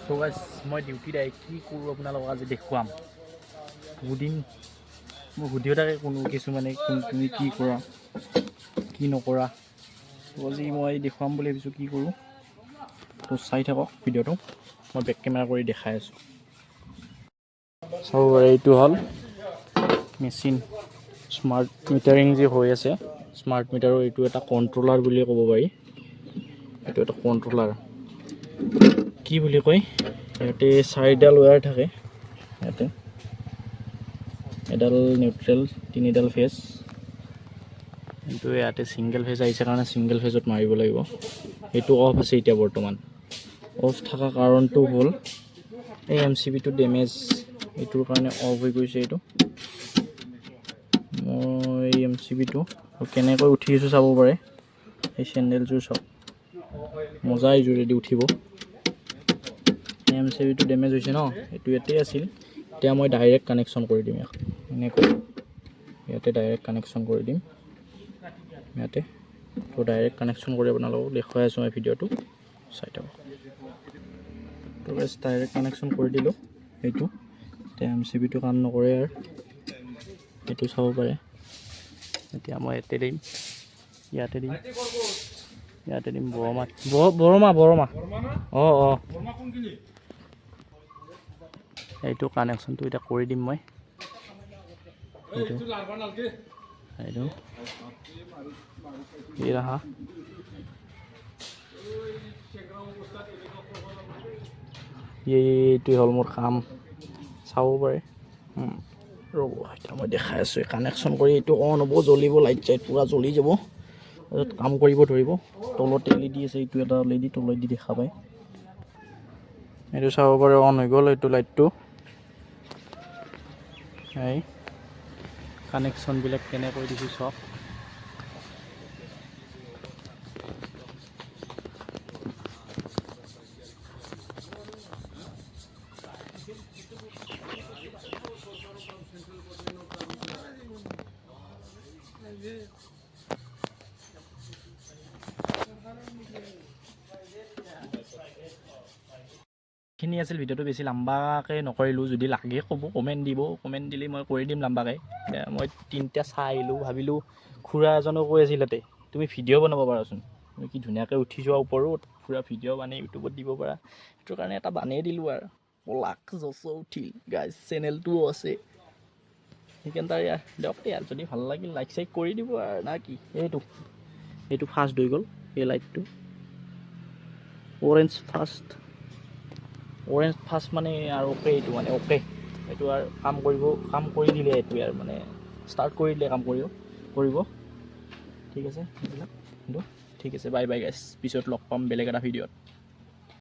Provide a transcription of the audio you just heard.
So guys, মই ডিউটিত আহি কি কৰোঁ আপোনালোকক আজি দেখুৱাম। বহুদিন মই সুধিও থাকে কোনো কিছুমানে তুমি কি কৰা কি নকৰা। আজি মই দেখুৱাম বুলি ভাবিছোঁ কি কৰোঁ। তো চাই থাকক ভিডিঅ'টো, মই বেক কেমেৰা কৰি দেখাই আছোঁ। চাব পাৰে এইটো হ'ল মেচিন স্মাৰ্ট মিটাৰিং যি হৈ আছে। স্মাৰ্ট মিটাৰৰ এইটো এটা কণ্ট্ৰলাৰ বুলিয়ে ক'ব পাৰি। এইটো এটা কণ্ট্ৰলাৰ কি বুলি কয়, ইয়াতে 4ডাল ৱায়াৰ থাকে। ইয়াতে এডাল নিউট্ৰেল, 3ডাল ফেজ। কিন্তু ইয়াতে ছিংগল ফেজ আহিছে কাৰণে ছিংগল ফেজত মাৰিব লাগিব। এইটো অফ আছে এতিয়া বৰ্তমান। অফ থকা কাৰণটো হ'ল এই MCBটো ডেমেজ, এইটোৰ কাৰণে অফ হৈ গৈছে। এইটো মই এই MCBটো কেনেকৈ উঠি আছোঁ চাব পাৰে। এই চেণ্ডেলযোৰ চব মজা এইযোৰেদি উঠিব। MCBটো ডেমেজ হৈছে ন, এইটো ইয়াতেই আছিল। এতিয়া মই ডাইৰেক্ট কানেকশ্যন কৰি দিম। এনেকৈ ইয়াতে ডাইৰেক্ট কানেকশ্যন কৰি দিম। ইয়াতে তো ডাইৰেক্ট কানেকশ্যন কৰি আপোনালোকক দেখুৱাই আছোঁ মই ভিডিঅ'টো চাই থাকক। তো বেছ ডাইৰেক্ট কানেকশ্যন কৰি দিলোঁ। এইটো এতিয়া MCBটো কাম নকৰে আৰু এইটো চাব পাৰে। এতিয়া মই ইয়াতে দিম, ইয়াতে দিম, ইয়াতে দিম। বৰমা অঁ এইটো কানেকশ্যনটো এতিয়া কৰি দিম মই। এইটো এই ৰাহা এইটোৱে হ'ল মোৰ কাম, চাব পাৰে। ৰ'ব এতিয়া মই দেখাই আছোঁ। কানেকশ্যন কৰি এইটো অন হ'ব, জ্বলিব, লাইট চাইট পূৰা জ্বলি যাব। তাৰপিছত কাম কৰিব ধৰিব। তলত LED আছে, এইটো এটা LED তলেদি দেখা পায়। এইটো চাব পাৰে অন হৈ গ'ল এইটো লাইটটো। এই কানেকশ্যনবিলাক কেনেকৈ দিছোঁ চাওক। এইখিনি আছিল ভিডিঅ'টো, বেছি লম্বাকৈ নকৰিলোঁ। যদি লাগে ক'ব, কমেণ্ট দিব। কমেণ্ট দিলে মই কৰি দিম লম্বাকৈ। মই 3টা চাই আহিলোঁ, ভাবিলোঁ খুৰা এজনেও কৈ আছিল তাতে তুমি ভিডিঅ' বনাব পাৰাচোন, তুমি কি ধুনীয়াকৈ উঠি যোৱা ওপৰত, পুৰা ভিডিঅ' বানাই ইউটিউবত দিব পাৰা। সেইটো কাৰণে এটা বানেই দিলোঁ আৰু লাখ জচ উঠিল গাইজ। চেনেলটোও আছে সেইকাৰণে তাৰ দিয়ক ইয়াৰ যদি ভাল লাগিল লাইক চাইক কৰি দিব আৰু না কি। এইটো ফাৰ্ষ্ট হৈ গ'ল। এই লাইটটো অৰেঞ্জ ফাৰ্ষ্ট মানে আৰু অ'কে। এইটো মানে অ'কে, এইটো আৰু কাম কৰি দিলে। এইটোৱে আৰু মানে ষ্টাৰ্ট কৰি দিলে কাম কৰিব। ঠিক আছে এইবিলাক কিন্তু ঠিক আছে। বাই বাই গাইজ, পিছত লগ পাম বেলেগ এটা ভিডিঅ'ত।